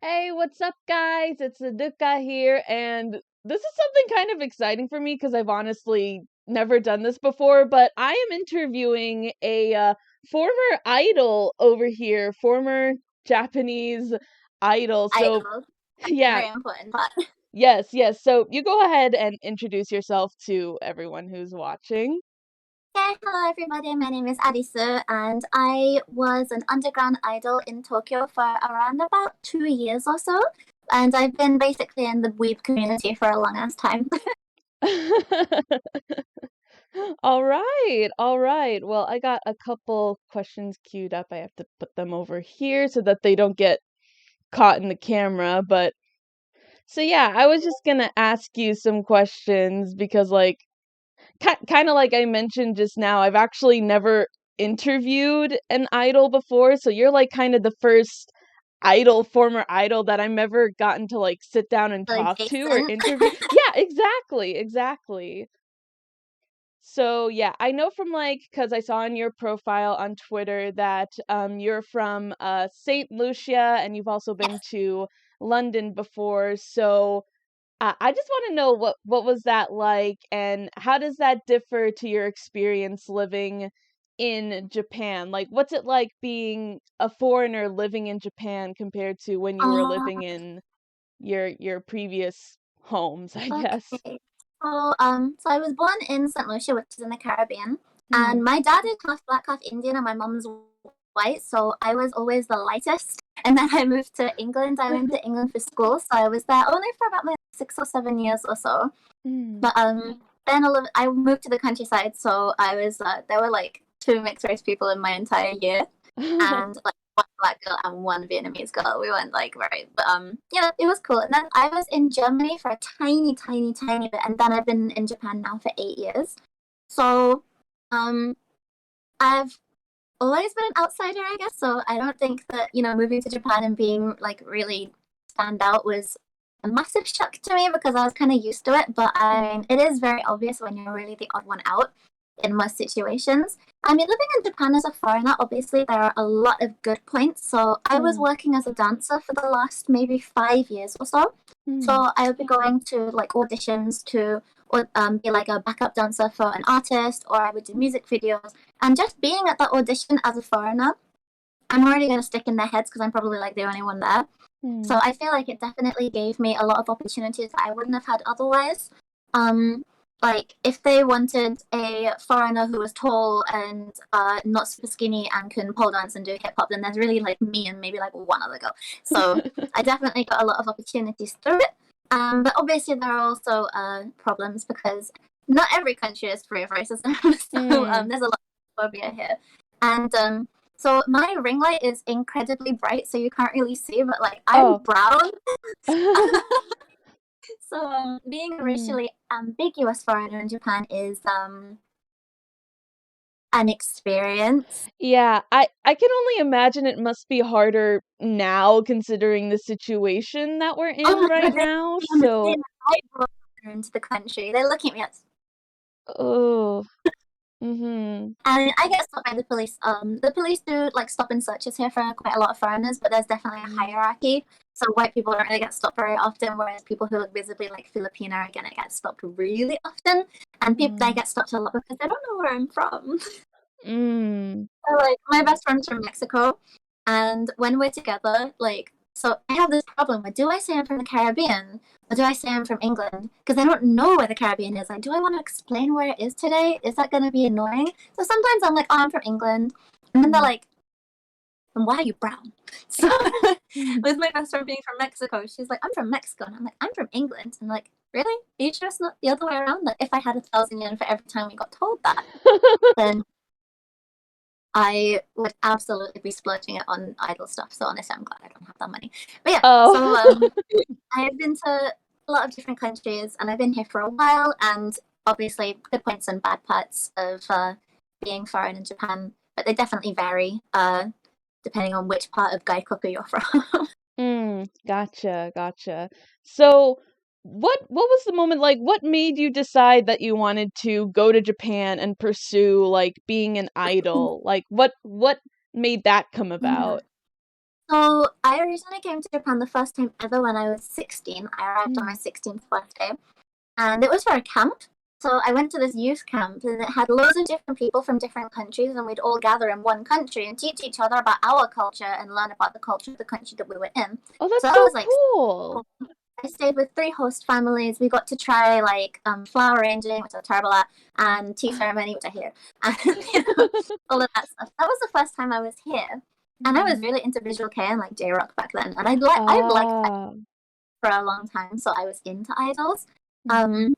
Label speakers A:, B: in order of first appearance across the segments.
A: Hey, what's up, guys? It's Ruka here, and this is something kind of exciting for me because I've honestly never done this before. But I am interviewing a former idol over here, former Japanese idol. So,
B: Idol,
A: yeah,
B: very important part.
A: yes. So, you go ahead and introduce yourself to everyone who's watching.
B: Okay, hello everybody. My name is Arisu, and I was an underground idol in Tokyo for around about 2 years or so. And I've been basically in the weeb community for a long ass time.
A: All right. Well, I got a couple questions queued up. I have to put them over here so that they don't get caught in the camera. But so yeah, I was just gonna ask you some questions because kind of like I mentioned just now, I've actually never interviewed an idol before, so you're like kind of the first former idol that I'm ever gotten to like sit down and talk to or
B: Adjacent.
A: interview. Yeah, exactly. So yeah, I know from like because I saw on your profile on Twitter that you're from Saint Lucia and you've also been
B: Yes.
A: to London before. So I just want to know what was that like and how does that differ to your experience living in Japan? Like what's it like being a foreigner living in Japan compared to when you were
B: Uh,
A: living in your previous homes, I guess.
B: okay. So I was born in St. Lucia, which is in the Caribbean,
A: Mm.
B: and my dad is half black, half Indian, and my mom's white, so I was always the lightest. And then I moved to England. I went to England for school, so I was there only for about like 6 or 7 years or so.
A: Mm.
B: But then I moved to the countryside, so I was there were like two mixed race people in my entire year, and like one black girl and one Vietnamese girl. We weren't like right, but yeah, it was cool. And then I was in Germany for a tiny bit, and then I've been in Japan now for 8 years. So um, I've always been an outsider, I guess. So I don't think that moving to Japan and being like really stand out was a massive shock to me because I was kind of used to it. But I
A: Mm.
B: mean, it is very obvious when you're really the odd one out in most situations. I mean, living in Japan as a foreigner, obviously there are a lot of good points. So I was
A: Mm.
B: working as a dancer for the last maybe 5 years or so.
A: Mm.
B: So I would be going to like auditions to or be like a backup dancer for an artist, or I would do music videos. And just being at that audition as a foreigner, I'm already going to stick in their heads because I'm probably like the only one there. So
A: Mm.
B: I feel like it definitely gave me a lot of opportunities that I wouldn't have had otherwise. Um, like if they wanted a foreigner who was tall and not super skinny and can pole dance and do hip hop, then there's really like me and maybe like one other girl. So I definitely got a lot of opportunities through it. But obviously there are also problems because not every country is free of racism. So
A: Mm.
B: there's a lot of phobia here, and so my ring light is incredibly bright, so you can't really see, but like I'm
A: Oh.
B: brown. So being a
A: Mm.
B: racially ambiguous foreigner in Japan is an experience.
A: Yeah, I can only imagine it must be harder now considering the situation that we're
B: Oh
A: in
B: my
A: right
B: god, they
A: now.
B: don't
A: So,
B: understand that I brought her into the country. They're looking at me as
A: oh, mhm.
B: and I get stopped by the police. The police do like stop and searches here for quite a lot of foreigners, but there's definitely a
A: Mm.
B: hierarchy. So white people don't really get stopped very often, whereas people who look visibly like Filipino are gonna get stopped really often. And people they
A: Mm.
B: get stopped a lot because they don't know where I'm from.
A: Mm.
B: So like my best friend's from Mexico, and when we're together, like so I have this problem with do I say I'm from the Caribbean or do I say I'm from England? Because I don't know where the Caribbean is. Like, do I want to explain where it is today? Is that going to be annoying? So sometimes I'm like, oh, I'm from England, and then they're
A: Mm.
B: like, and why are you brown? So
A: Mm.
B: with my best friend being from Mexico, she's like, I'm from Mexico, and I'm like, I'm from England, and like, really? Are you sure it's not the other way around? Like, if I had 1,000 yen for every time we got told that, then I would absolutely be splurging it on idle stuff. So honestly, I'm glad I don't have that money. But yeah, so
A: Oh.
B: I have been to a lot of different countries, and I've been here for a while. And obviously, good points and bad parts of being foreign in Japan, but they definitely vary depending on which part of Gaikoku you're from.
A: Gotcha. So, what was the moment like? What made you decide that you wanted to go to Japan and pursue like being an idol? Like what made that come
B: Mhm.
A: about?
B: So I originally came to Japan the first time ever when I was 16. I arrived on my
A: Mm.
B: 16th birthday, and it was for a camp. So I went to this youth camp, and it had loads of different people from different countries, and we'd all gather in one country and teach each other about our culture and learn about the culture of the country that we were in.
A: Oh,
B: So
A: that's
B: that
A: so
B: was like
A: cool.
B: cool. I stayed with 3 host families. We got to try like flower arranging, which I'm terrible at, and tea ceremony, which I hate, and all of that stuff. That was the first time I was here, and I was
A: Mhm.
B: really into visual kei and like J rock back then, and I'd liked that
A: Ah.
B: for a long time, so I was into idols.
A: Mhm.
B: Um,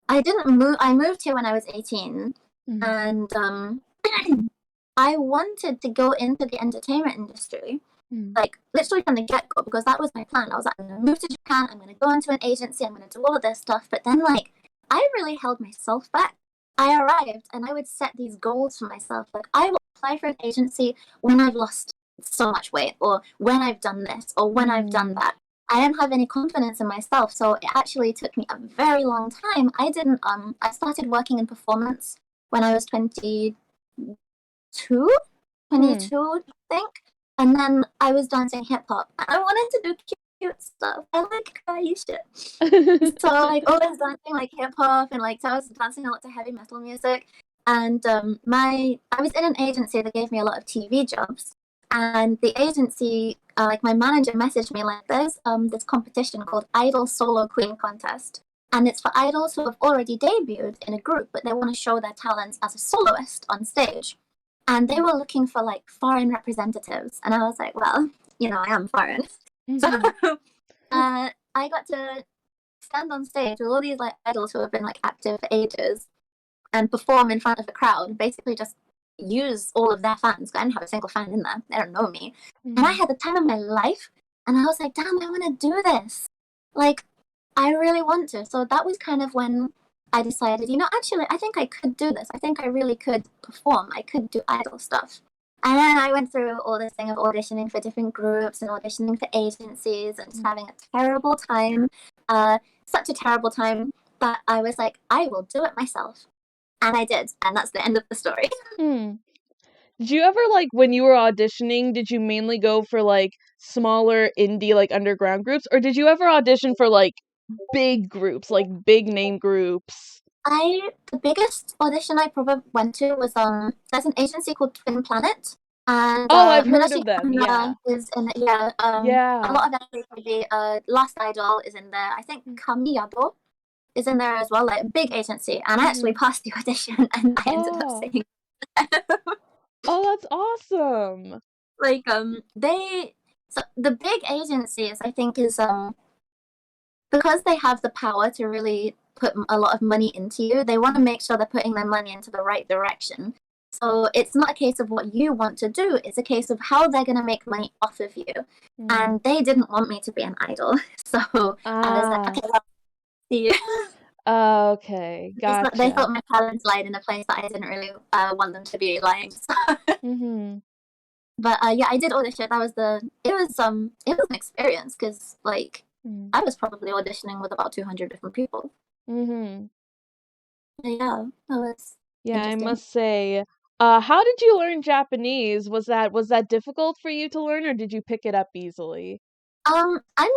B: I didn't move. I moved here when I was 18,
A: Mhm.
B: and I wanted to go into the entertainment industry,
A: Mhm.
B: like literally from the get go, because that was my plan. I was like, I'm gonna move to Japan. I'm gonna go into an agency. I'm gonna do all of this stuff. But then, like, I really held myself back. I arrived and I would set these goals for myself. Like, I will apply for an agency when I've lost so much weight, or when I've done this, or when I've done
A: Mm.
B: that. I didn't have any confidence in myself, so it actually took me a very long time. I didn't. I started working in performance when I was 22,
A: Hmm.
B: 22, I think. And then I was dancing hip hop. I wanted to do cute stuff. I like kawaii shit. So like always dancing like hip hop, and like so I was dancing a lot to heavy metal music. And I was in an agency that gave me a lot of TV jobs. And the agency, like my manager messaged me like, there's this competition called Idol Solo Queen Contest, and it's for idols who have already debuted in a group, but they want to show their talents as a soloist on stage. And they were looking for like foreign representatives, and I was like, well, I am foreign. So
A: Mhm.
B: I got to stand on stage with all these like idols who have been like active for ages and perform in front of the crowd, basically just use all of their fans. I didn't have a single fan in there. They don't know me. And I
A: Mhm.
B: had the time of my life, and I was like, damn, I want to do this. Like, I really want to. So that was kind of when I decided, actually, I think I could do this. I think I really could perform. I could do idol stuff. And then I went through all this thing of auditioning for different groups and auditioning for agencies and just having a terrible time. Such a terrible time that I was like, I will do it myself. And I did. And that's the end of the story.
A: Hmm. Did you ever like when you were auditioning, did you mainly go for like smaller indie like underground groups, or did you ever audition for like big groups, like big name groups?
B: The biggest audition I probably went to was there's an agency called Twin Planet, and
A: Oh, I've heard
B: Minashi
A: of them.
B: Kamina
A: Yeah.
B: is in it. Yeah, a
A: Yeah.
B: lot of everybody. Last Idol is in there. I think
A: Mm.
B: Kamiyado is in there as well, like a big agency. And I actually
A: Mhm.
B: passed the audition, and I ended up
A: Oh.
B: singing.
A: Oh, that's awesome.
B: Like they so the big agencies, I think, is because they have the power to really put a lot of money into you. They want to make sure they're putting their money into the right direction. So it's not a case of what you want to do, it's a case of how they're going to make money off of you.
A: Mm.
B: And they didn't want me to be an idol. So I was like,
A: Ah.
B: okay, well, see you.
A: Okay.
B: They
A: Gotcha.
B: thought my talents lied in a place that I didn't really want them to be lying. So,
A: Mhm.
B: but yeah, I did audition. It was an experience because like
A: Mm.
B: I was probably auditioning with about 200 different people.
A: Mhm.
B: But yeah, that was
A: Yeah, I
B: interesting.
A: must say, how did you learn Japanese? Was that difficult for you to learn, or did you pick it up easily?
B: I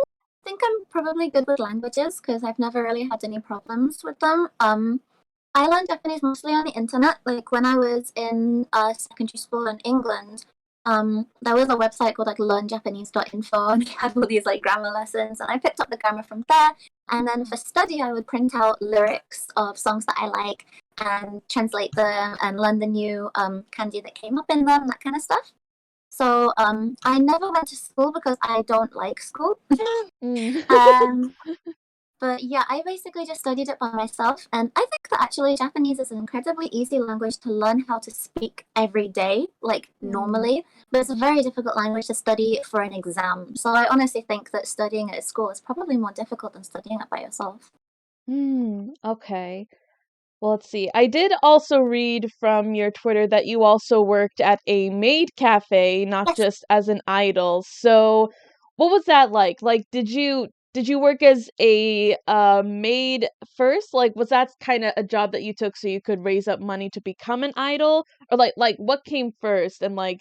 B: think I'm probably good with languages because I've never really had any problems with them. I learned Japanese mostly on the internet. Like when I was in secondary school in England, there was a website called like learnjapanese.info, and they had all these like grammar lessons, and I picked up the grammar from there. And then for study, I would print out lyrics of songs that I like and translate them and learn the new kanji that came up in them, that kind of stuff. So I never went to school because I don't like school.
A: Mm.
B: um, but yeah, I basically just studied it by myself. And I think that actually Japanese is an incredibly easy language to learn how to speak every day, like
A: Mm.
B: normally. But it's a very difficult language to study for an exam. So I honestly think that studying at school is probably more difficult than studying it by yourself.
A: Okay. Well, let's see. I did also read from your Twitter that you also worked at a maid cafe, not
B: Yes.
A: just as an idol. So, what was that like? Like, did you work as a maid first? Like, was that kind of a job that you took so you could raise up money to become an idol, or like what came first? And like,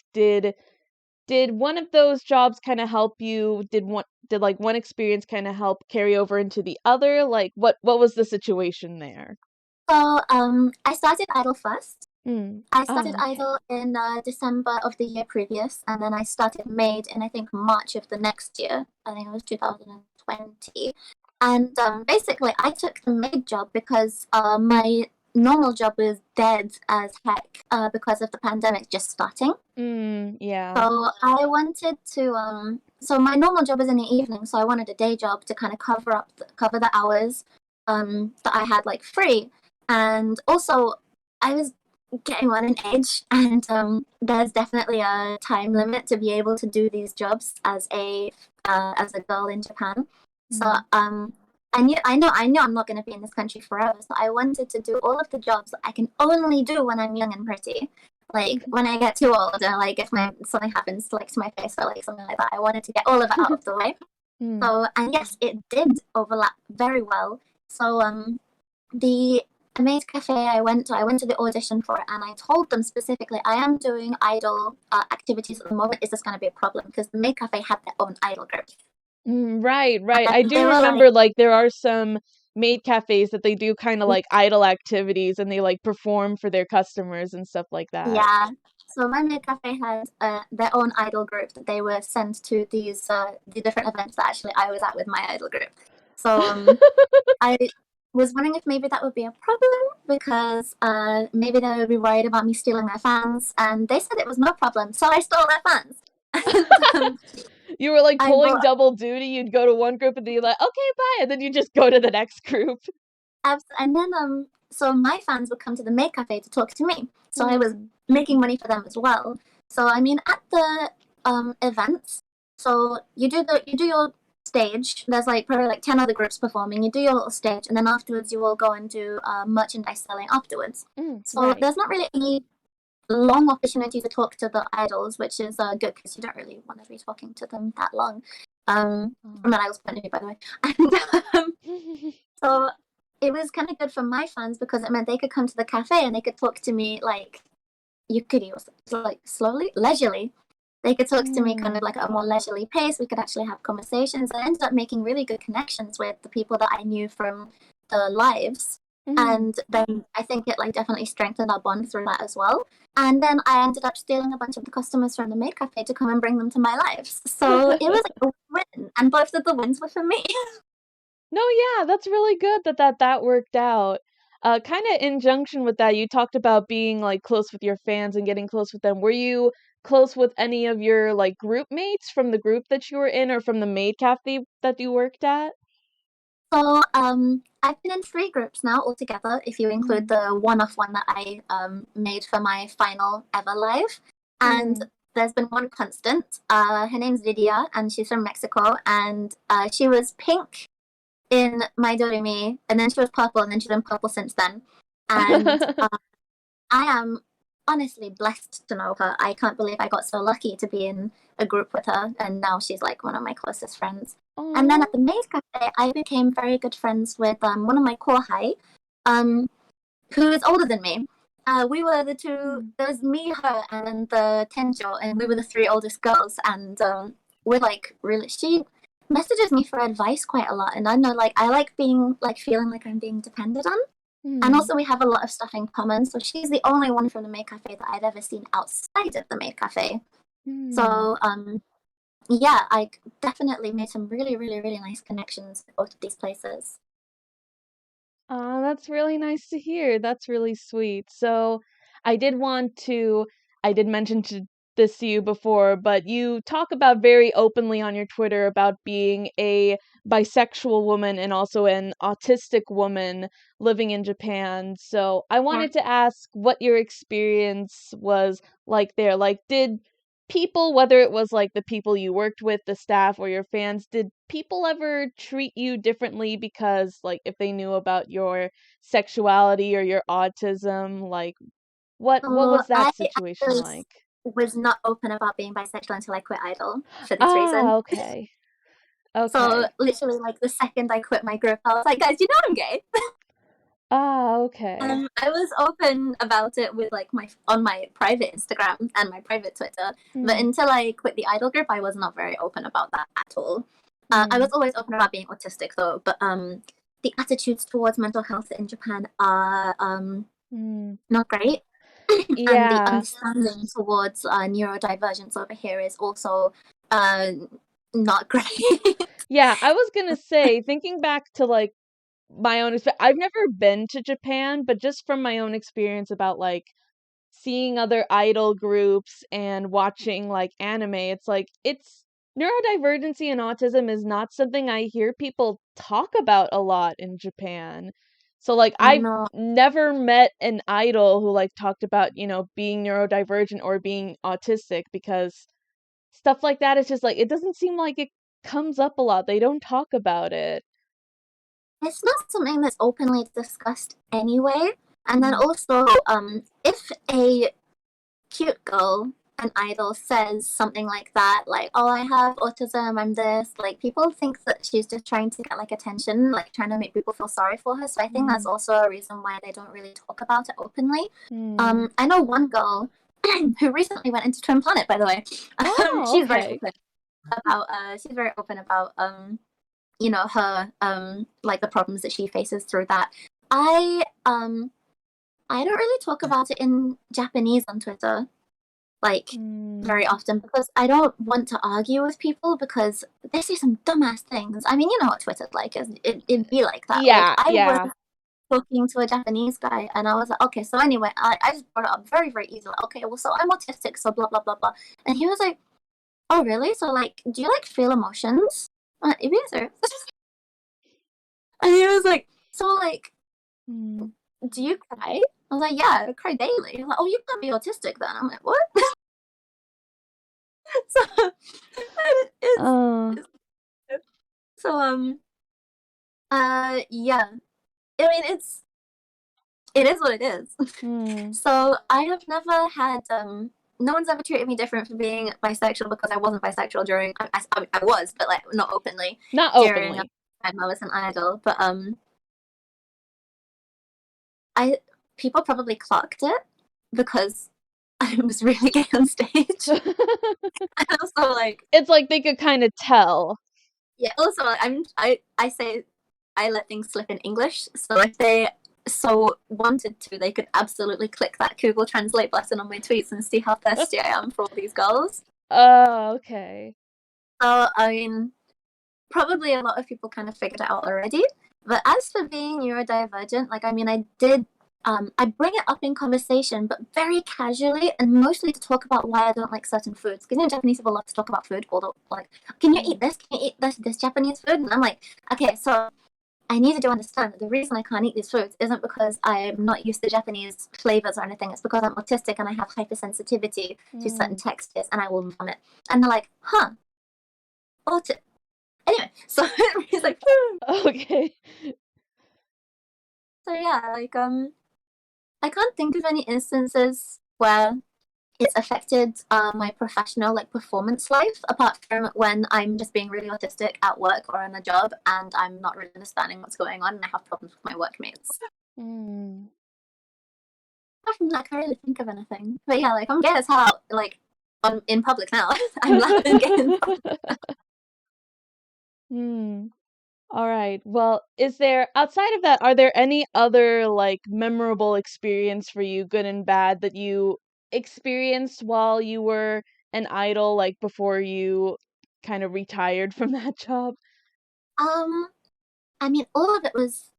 A: did one of those jobs kind of help you? Did like one experience kind of help carry over into the other? Like what was the situation there?
B: So I started Idol first.
A: Mm.
B: I started
A: Oh, okay.
B: Idol in December of the year previous, and then I started Maid in I think March of the next year. I think it was 2020. And basically, I took the Maid job because my normal job was dead as heck because of the pandemic just starting.
A: Yeah.
B: So I wanted to. So my normal job is in the evening, so I wanted a day job to kind of cover the hours that I had like free, and also I was getting on an age, and there's definitely a time limit to be able to do these jobs as a girl in Japan. So
A: Mm.
B: I knew I'm not going to be in this country forever. So I wanted to do all of the jobs that I can only do when I'm young and pretty. Like when I get too old, or like if something happens like to my face or like something like that, I wanted to get all of it out of the way.
A: Mm.
B: So and yes, it did overlap very well. So the Maid Cafe I went to the audition for it, and I told them specifically I am doing idol activities at the moment. Is this going to be a problem? Because the Maid Cafe had their own idol group.
A: Right, right. I
B: And
A: do
B: they were like,
A: remember like there are some maid cafes that they do kind of like idle activities and they like perform for their customers and stuff like that.
B: yeah. So my Maid Cafe had their own idol group that they were sent to the different events that actually I was at with my idol group. So I was wondering if maybe that would be a problem because maybe they would be worried about me stealing their fans, and they said it was no problem. So I stole their fans. And
A: You were like
B: I
A: pulling
B: bought
A: double duty. You'd go to one group and then you're like, okay, bye. And then you just go to the next group.
B: and then so my fans would come to the Maid Cafe to talk to me. So I was
A: Hmm.
B: making money for them as well. So I mean at the events, so you do your stage. There's like probably like 10 other groups performing. You do your little stage, and then afterwards you will go and do merchandise selling afterwards. So
A: Right.
B: there's not really any long opportunity to talk to the idols, which is good because you don't really want to be talking to them that long.
A: Oh.
B: From an idol's point of view, by the way. And so it was kind of good for my fans because it meant they could come to the cafe and they could talk to me like you could use like slowly, leisurely. They could talk to me kind
A: Mm.
B: of like at a more leisurely pace. We could actually have conversations. I ended up making really good connections with the people that I knew from the lives.
A: Mm.
B: And then I think it like definitely strengthened our bond through that as well. And then I ended up stealing a bunch of the customers from the Maid Cafe to come and bring them to my lives. So it was like a win, and both of the wins were for me.
A: No, yeah, that's really good that worked out. Kind of in junction with that, you talked about being like close with your fans and getting close with them. Were you close with any of your like group mates from the group that you were in or from the maid cafe that you worked at?
B: So I've been in three groups now altogether, if you include
A: Mm.
B: the one-off one that I made for my final ever live. And
A: Mm.
B: there's been one constant. Her name's Lydia, and she's from Mexico. And she was pink in My Doremi, and then she was purple, and then she's been purple since then. And I am honestly blessed to know her. I can't believe I got so lucky to be in a group with her, and now she's like one of my closest friends. And then
A: Aw.
B: at the Maid Cafe, I became very good friends with one of my kohai, um, who is older than me. We were the two.
A: Mm.
B: There was me, her, and the Tenjo, and we were the three oldest girls. And we're like really. She messages me for advice quite a lot, and I know like I like being like feeling like I'm being depended on. And
A: Mm.
B: also, we have a lot of stuff in common. So she's the only one from the Maid Cafe that I've ever seen outside of the Maid Cafe.
A: Mm.
B: So, yeah, I definitely made some really, really, really nice connections with both of these places.
A: Oh, that's really nice to hear. That's really sweet. So, I did want to, I did mention this to you before, but you talk about very openly on your Twitter about being a bisexual woman and also an autistic woman living in Japan. So, I
B: Yeah.
A: wanted to ask what your experience was like there. Like, did people, whether it was like the people you worked with, the staff, or your fans, did people ever treat you differently because, like, if they knew about your sexuality or your autism? Like, what
B: So
A: was that
B: I
A: situation
B: actually
A: like?
B: was not open about being bisexual until I quit Idol for this reason.
A: Ah, okay.
B: So
A: Okay.
B: literally, like the second I quit my group, I was like, guys, you know I'm gay.
A: Ah, okay.
B: I was open about it with like my private Instagram and my private Twitter, but
A: Mm,
B: until I quit the idol group, I was not very open about that at all. I was
A: mm,
B: always open about being autistic though, but the attitudes towards mental health in Japan are
A: mm.
B: not great, and the
A: Yeah.
B: understanding towards neurodivergence over here is also uh, not great.
A: Yeah, I was gonna say, thinking back to like my own I've never been to Japan, but just from my own experience about like seeing other idol groups and watching like anime, it's like it's neurodivergency and autism is not something I hear people talk about a lot in Japan. So like I've
B: No,
A: never met an idol who like talked about, being neurodivergent or being autistic because stuff like that is just like it doesn't seem like it comes up a lot. They don't talk about it.
B: it's not something that's openly discussed anyway. And then
A: Mm.
B: also, if a cute girl, an idol, says something like that, like, "Oh, I have autism, I'm this," like people think that she's just trying to get like attention, like trying to make people feel sorry for her. So I think that's
A: Mm.
B: also a reason why they don't really talk about it openly.
A: Mm.
B: I know one girl who recently went into Twin Planet, by the way.
A: Oh,
B: She's very
A: okay.
B: open about her like the problems that she faces through that. I don't really talk about it in Japanese on Twitter, like
A: Mm.
B: very often, because I don't want to argue with people because they say some dumbass things. I mean, you know what Twitter's like, it'd be like that. Like
A: Yeah,
B: I was
A: yeah.
B: talking to a Japanese guy and I was like, okay, so anyway, I just brought it up very, very easily. Like, okay, well, so I'm autistic, so blah blah blah blah. And he was like, oh really? So like, do you like feel emotions? Yes, sir. And he was like, so like,
A: Mm.
B: do you cry? I was like, yeah, I cry daily. He's like, oh, you can't be autistic then. I'm like, what? So it's,
A: Uh,
B: it's so yeah. I mean, it is what it is.
A: mm.
B: So I have never had no one's ever treated me different for being bisexual because I wasn't bisexual during I was, but like not openly
A: Not
B: during
A: openly.
B: time I was an idol. But I people probably clocked it because I was really gay on stage. And also like
A: It's like they could kind of tell.
B: yeah, also I say I let things slip in English. So if they so wanted to, they could absolutely click that Google Translate button on my tweets and see how thirsty I am for all these girls.
A: Oh, okay.
B: So I mean, probably a lot of people kind of figured it out already. But as for being neurodivergent, like I mean, I bring it up in conversation, but very casually, and mostly to talk about why I don't like certain foods. Because Japanese people love to talk about food, although like, can you eat
A: Mm.
B: this? Can you eat this Japanese food? And I'm like, okay, so I needed to understand that the reason I can't eat these foods isn't because I'm not used to Japanese flavors or anything. It's because I'm autistic and I have hypersensitivity to certain
A: Mm.
B: textures and I will vomit. And they're like, huh, autistic. Anyway, so he's like,
A: Okay.
B: so yeah, like I can't think of any instances where it's affected my professional like performance life apart from when I'm just being really autistic at work or on a job and I'm not really understanding what's going on and I have problems with my workmates.
A: Mm.
B: Apart from that, I can't really think of anything. But yeah, like I'm gay as hell, like in public now. I'm loud and gay in public.
A: Hmm. All right. Well, is there outside of that, are there any other like memorable experience for you, good and bad, that you experienced while you were an idol, like before you kind of retired from that job?
B: Um, I mean, all of it was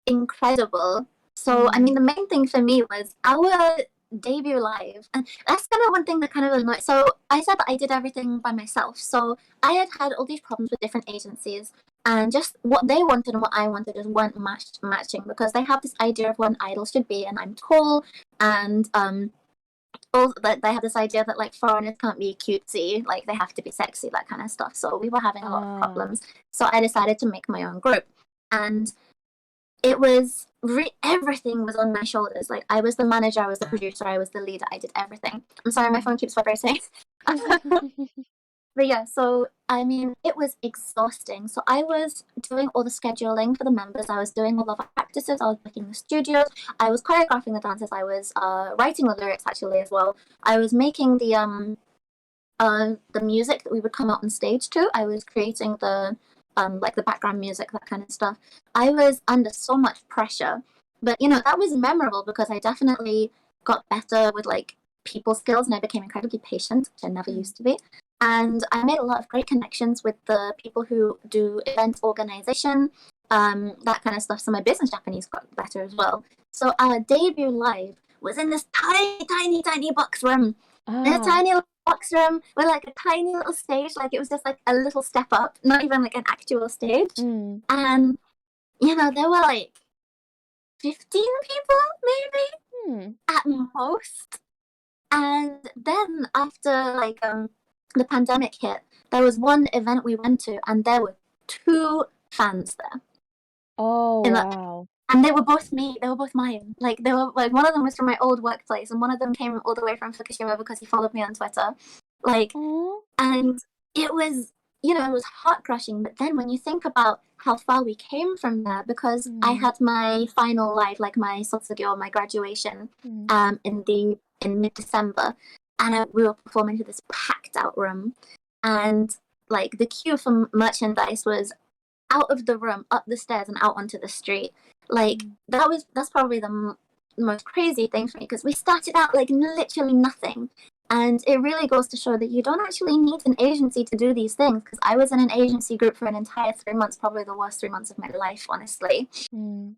B: incredible. So, I
A: Mm.
B: mean, the main thing for me was our debut live. And that's kind of one thing that kind of annoyed. So, I said that I did everything by myself. So, I had all these problems with different agencies. And just what they wanted and what I wanted just weren't matching because they have this idea of what an idol should be. And I'm tall and also that they have this idea that like foreigners can't be cutesy, like they have to be sexy, that kind of stuff. So we were having a lot of
A: Ah.
B: problems. So I decided to make my own group. And it was everything was on my shoulders. Like I was the manager, I was the producer, I was the leader, I did everything. I'm sorry, my phone keeps vibrating. But yeah, so I mean, it was exhausting. So I was doing all the scheduling for the members. I was doing all of the practices. I was booking the studios. I was choreographing the dances. I was writing the lyrics actually as well. I was making the music that we would come out on stage to. I was creating the like the background music, that kind of stuff. I was under so much pressure, but you know that was memorable because I definitely got better with like people skills and I became incredibly patient, which I never
A: Mm.
B: used to be. And I made a lot of great connections with the people who do event organization, that kind of stuff. So my business Japanese got better as well. So our debut live was in this tiny, tiny, tiny box room, in a
A: Ah.
B: tiny little box room with like a tiny little stage. Like it was just like a little step up, not even like an actual stage.
A: Mm.
B: And you know, there were like 15 people maybe
A: Hmm.
B: at most. And then after like the pandemic hit, there was one event we went to and there were two fans there.
A: Oh,
B: In that,
A: wow.
B: and they were both me. They were both mine. Like they were like one of them was from my old workplace, and one of them came all the way from Fukushima because he followed me on Twitter. Like,
A: Oh.
B: and it was, you know, it was heart crushing. But then when you think about how far we came from there, because I
A: Mm.
B: had my final live, like my Sotsugyo, my graduation,
A: Mm.
B: in mid December, and we were performing to this packed out room, and like the queue for merchandise was out of the room, up the stairs, and out onto the street. Like
A: Mm.
B: that's probably the most crazy thing for me because we started out like literally nothing. And it really goes to show that you don't actually need an agency to do these things. Because I was in an agency group for an entire 3 months, probably the worst 3 months of my life, honestly.
A: Mm.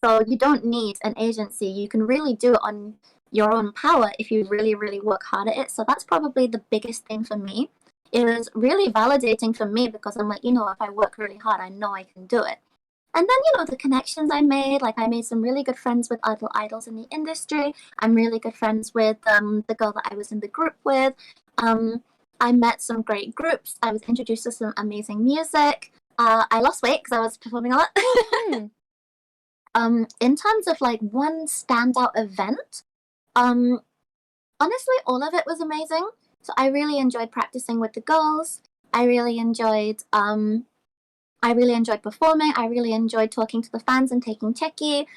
B: So you don't need an agency. You can really do it on your own power if you really, really work hard at it. So that's probably the biggest thing for me. It was really validating for me because I'm like, you know, if I work really hard, I know I can do it. And then, you know, the connections I made, like I made some really good friends with other idols in the industry. I'm really good friends with the girl that I was in the group with. Um, I met some great groups. I was introduced to some amazing music. I lost weight because I was performing a lot.
A: Hmm.
B: In terms of like one standout event, um, honestly, all of it was amazing. So I really enjoyed practicing with the girls. I really enjoyed I really enjoyed performing. I really enjoyed talking to the fans and taking techie.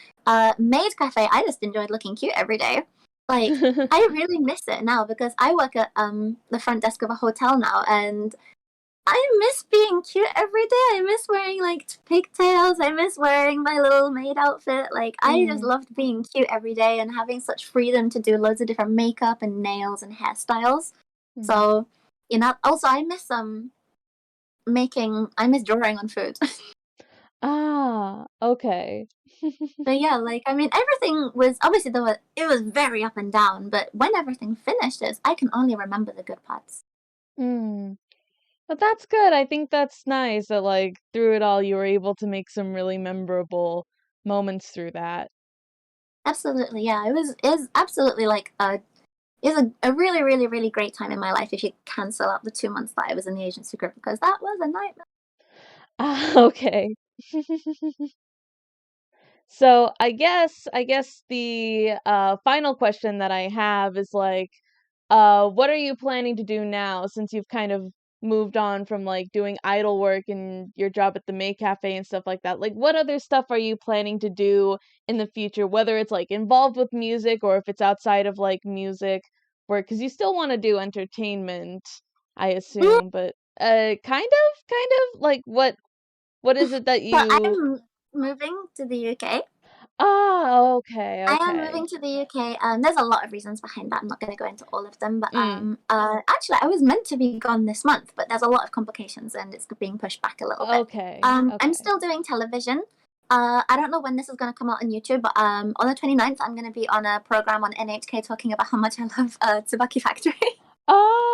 B: Maid Cafe, I just enjoyed looking cute every day. Like I really miss it now because I work at the front desk of a hotel now, and I miss being cute every day. I miss wearing like pigtails. I miss wearing my little maid outfit. Like I just
A: Mm.
B: loved being cute every day and having such freedom to do loads of different makeup and nails and hairstyles.
A: Mm.
B: So, you know, also I miss drawing on food.
A: Ah, okay.
B: But yeah, like I mean, everything was obviously it was very up and down, but when everything finishes, I can only remember the good parts.
A: Mm. But that's good. I think that's nice that, like, through it all, you were able to make some really memorable moments through that.
B: Absolutely, yeah, it was absolutely like a really really really great time in my life if you cancel out the 2 months that I was in the agency group because that was a nightmare.
A: Ah, okay. So I guess the final question that I have is like, what are you planning to do now since you've kind of moved on from like doing idol work and your job at the Maid Cafe and stuff like that? Like, what other stuff are you planning to do in the future, whether it's like involved with music or if it's outside of like music work? Because you still want to do entertainment, I assume, but kind of like what is it that
B: So
A: you?
B: I'm moving to the UK.
A: Ah, okay,
B: I am
A: okay.
B: moving to the UK. There's a lot of reasons behind that. I'm not going to go into all of them, but
A: Mm,
B: actually, I was meant to be gone this month, but there's a lot of complications and it's being pushed back a little bit.
A: okay,
B: I'm
A: okay.
B: still doing television. I don't know when this is going to come out on YouTube, but on the 29th, I'm going to be on a program on NHK talking about how much I love Tsubaki Factory.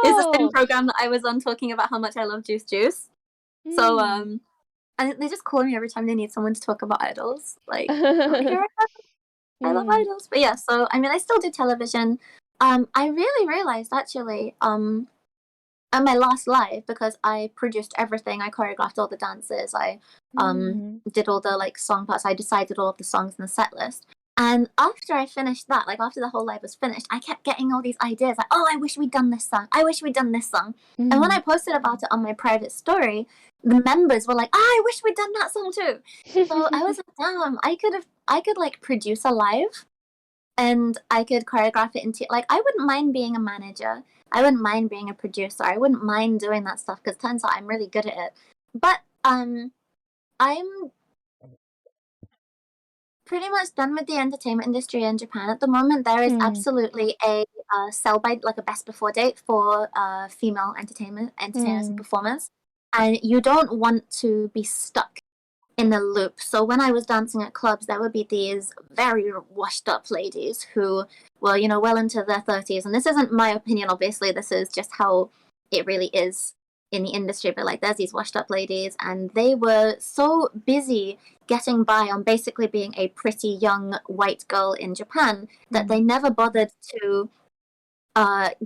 B: It's the same
A: Oh!
B: program that I was on talking about how much I love Juice Juice. So
A: Mm.
B: and they just call me every time they need someone to talk about idols. Like, okay, I love
A: Mm,
B: idols. But yeah, so I mean, I still do television. I really realized actually, at my last live because I produced everything. I choreographed all the dances. I
A: mm,
B: did all the like song parts. I decided all of the songs in the set list. And after I finished that, like after the whole live was finished, I kept getting all these ideas like, oh, I wish we'd done this song. I wish we'd done this song. And when I posted about it on my private story, the members were like, oh, I wish we'd done that song too. So I was like, damn, I could like produce a live and I could choreograph it into, like, I wouldn't mind being a manager. I wouldn't mind being a producer. I wouldn't mind doing that stuff because turns out I'm really good at it. But I'm pretty much done with the entertainment industry in Japan at the moment. There is absolutely a sell by, like a best before date for female entertainers and performers, and you don't want to be stuck in a loop. So when I was dancing at clubs, there would be these very washed up ladies who were, you know, well into their 30s, and this isn't my opinion, obviously. This is just how it really is in the industry. But like, there's these washed up ladies, and they were so busy getting by on basically being a pretty young white girl in Japan that they never bothered to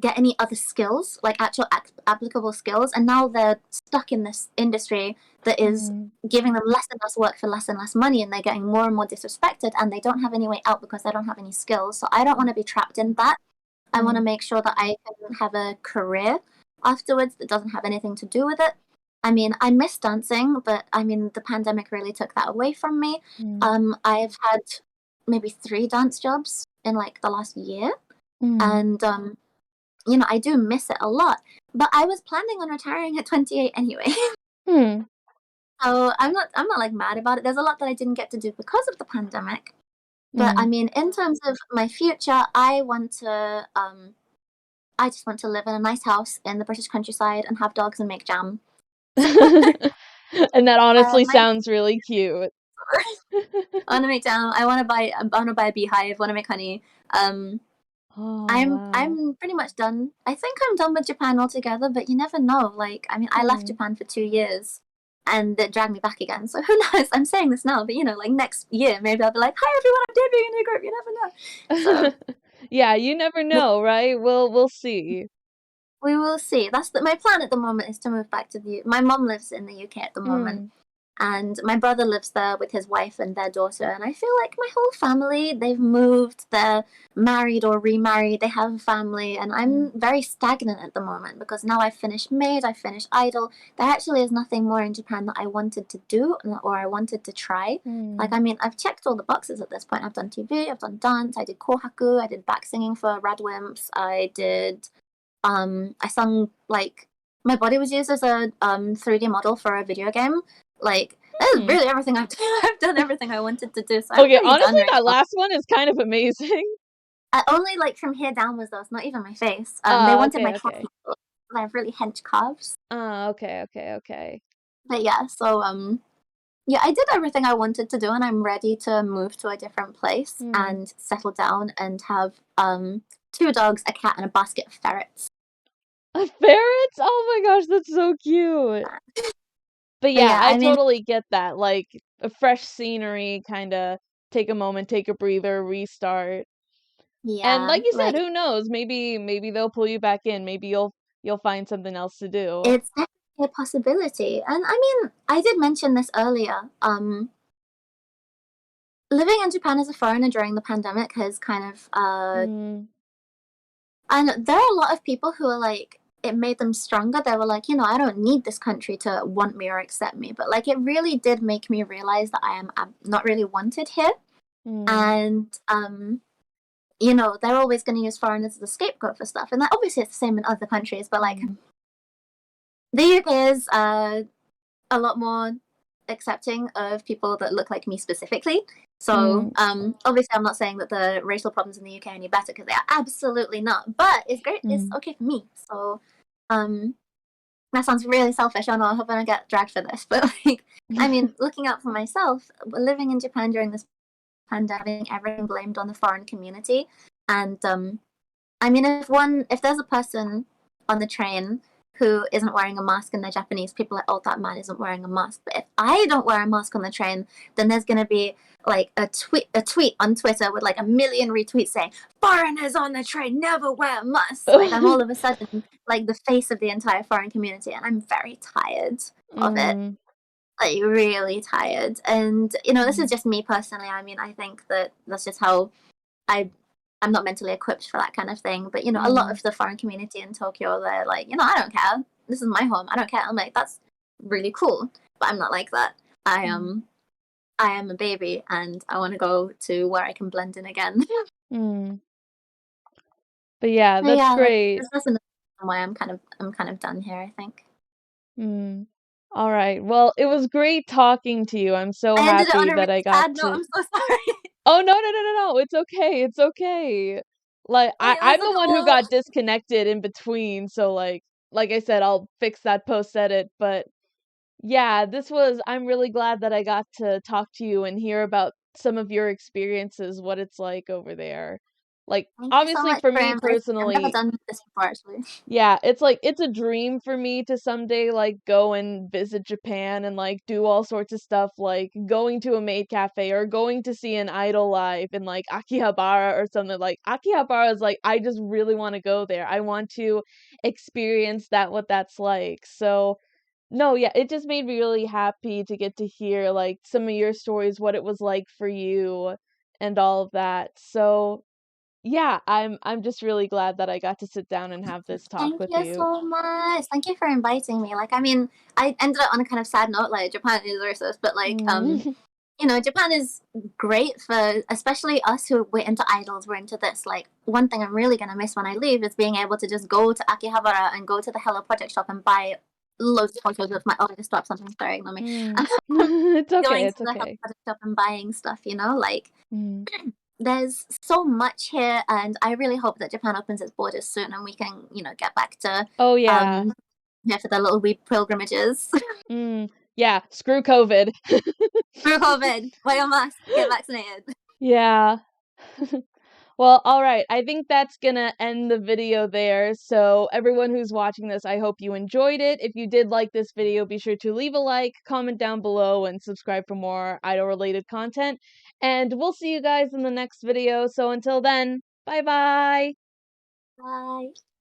B: get any other skills, like actual applicable skills, and now they're stuck in this industry that is giving them less and less work for less and less money, and they're getting more and more disrespected, and they don't have any way out because they don't have any skills. So I don't want to be trapped in that. I want to make sure that I can have a career afterwards that doesn't have anything to do with it. I mean, I miss dancing, but I mean, the pandemic really took that away from me. I've had maybe 3 dance jobs in like the last year. And you know, I do miss it a lot, but I was planning on retiring at 28 anyway. So I'm not like mad about it. There's a lot that I didn't get to do because of the pandemic, but I mean, in terms of my future, I just want to live in a nice house in the British countryside and have dogs and make jam.
A: And that honestly sounds really cute.
B: I want to make jam. I want to buy a beehive. Want to make honey. I'm pretty much done. I think I'm done with Japan altogether, but you never know. Like, I mean, I left Japan for 2 years and it dragged me back again. So who knows? I'm saying this now, but you know, like next year, maybe I'll be like, hi everyone, I'm debuting a new group. You never know. So
A: yeah, you never know, right? We'll see.
B: We will see. That's my plan at the moment is to move back to my mom lives in the UK at the moment. And my brother lives there with his wife and their daughter. And I feel like my whole family, they've moved, they're married or remarried, they have a family. And I'm very stagnant at the moment because now I've finished Maid, I've finished Idol. There actually is nothing more in Japan that I wanted to do or I wanted to try. Like, I mean, I've checked all the boxes at this point. I've done TV, I've done dance, I did kohaku, I did back singing for Radwimps, I did, I sung, like, my body was used as a 3D model for a video game. Like, that is really everything I've done. I've done everything I wanted to do. So
A: okay, honestly, that last one is kind of amazing.
B: Only like from here downwards, though. It's not even my face. They wanted my calves. I have really hench calves.
A: Okay.
B: But yeah, so yeah, I did everything I wanted to do, and I'm ready to move to a different place and settle down and have 2 dogs, a cat, and a basket of ferrets.
A: Ferrets? Oh my gosh, that's so cute. But yeah, I totally get that. Like, a fresh scenery, kind of take a moment, take a breather, restart.
B: Yeah.
A: And like you said, who knows? Maybe they'll pull you back in. Maybe you'll find something else to do.
B: It's definitely a possibility. And I mean, I did mention this earlier. Living in Japan as a foreigner during the pandemic has kind of and there are a lot of people who are like, it made them stronger. They were like, you know, I don't need this country to want me or accept me. But like, it really did make me realize that I am not really wanted here. And, you know, they're always going to use foreigners as a scapegoat for stuff. And that obviously it's the same in other countries. But like, the UK is a lot more accepting of people that look like me specifically. So obviously I'm not saying that the racial problems in the UK are any better because they are absolutely not. But it's great. It's okay for me. So that sounds really selfish. I know. I hope I don't get dragged for this. But like, I mean, looking out for myself, living in Japan during this pandemic, everything blamed on the foreign community. And I mean, if there's a person on the train who isn't wearing a mask and they're Japanese, people are like, oh, that man isn't wearing a mask. But if I don't wear a mask on the train, then there's going to be like a tweet on Twitter with like 1 million retweets saying, foreigners on the train never wear masks. Like, I'm all of a sudden like the face of the entire foreign community, and I'm very tired of it. like really tired. And you know, this is
A: Mm.
B: just me personally. I mean, I think that that's just how I I'm not mentally equipped for that kind of thing. But you know, a lot
A: Mm.
B: of the foreign community in Tokyo, they're like, you know, I don't care. This is my home. I don't care. I'm like, that's really cool. But I'm not like that. I
A: Mm.
B: am I am a baby, and I want to go to where I can blend in again.
A: Mm. But yeah,
B: But
A: that's
B: yeah,
A: great.
B: that's another reason why I'm kind of done here. I think
A: Mm. All right. Well, it was great talking to you. I'm so
B: I ended it on
A: happy
B: a
A: that
B: really
A: I got
B: sad note.
A: to.
B: I'm so sorry.
A: Oh, no, no, no, no, no. It's okay. It's okay. Like
B: It was
A: I'm
B: a
A: the one who got
B: whole.
A: disconnected in between, so like I said, I'll fix that post edit, but yeah, I'm really glad that I got to talk to you and hear about some of your experiences, what it's like over there. Like
B: Thank you so
A: obviously
B: much
A: for
B: for
A: me
B: inviting me. I've never
A: personally,
B: done this before, actually.
A: yeah, it's like it's a dream for me to someday like go and visit Japan and like do all sorts of stuff like going to a maid cafe or going to see an idol live in like Akihabara or something. Like Akihabara is like I just really want to go there. I want to experience that what that's like. So no, yeah, it just made me really happy to get to hear like some of your stories, what it was like for you and all of that. So yeah, I'm just really glad that I got to sit down and have this talk
B: Thank
A: with
B: you
A: you.
B: so much. Thank you for inviting me. Like, I mean, I ended it on a kind of sad note. Like, Japan is racist, but like,
A: Mm.
B: you know, Japan is great for especially us who we're into idols. We're into this. Like, one thing I'm really gonna miss when I leave is being able to just go to Akihabara and go to the Hello Project shop and buy loads of photos of my. Oh, I just dropped something. Sorry, ignore me.
A: Mm. It's okay,
B: Going to
A: it's
B: the Hello
A: okay.
B: Project shop and buying stuff. You know, like
A: Mm.
B: there's so much here, and I really hope that Japan opens its borders soon and we can, you know, get back to
A: Oh yeah.
B: um here for the little wee pilgrimages.
A: Mm. Yeah, screw COVID.
B: Through COVID, wear your mask, get vaccinated.
A: Yeah. Well, all right. I think that's gonna end the video there. So everyone who's watching this, I hope you enjoyed it. If you did like this video, be sure to leave a like, comment down below, and subscribe for more idol-related content. And we'll see you guys in the next video. So until then, bye bye.
B: Bye.